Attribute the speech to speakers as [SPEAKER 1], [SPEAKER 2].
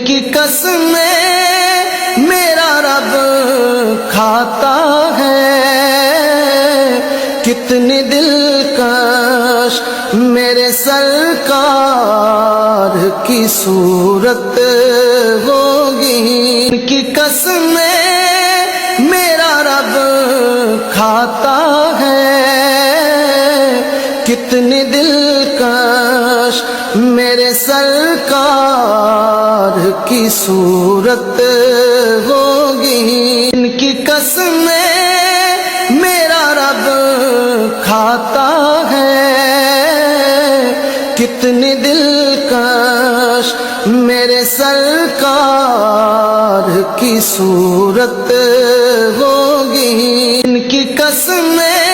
[SPEAKER 1] کی قسمیں میرا رب کھاتا ہے، کتنی دلکش میرے سرکار کی صورت ہوگی، ان کی قسمیں میرا رب کھاتا ہے، کتنی دلکش میرے سرکار کی صورت ہوگی، ان کی قسمیں میرا رب کھاتا ہے، کتنی دلکش میرے سرکار کی صورت ہوگی، ان کی قسمیں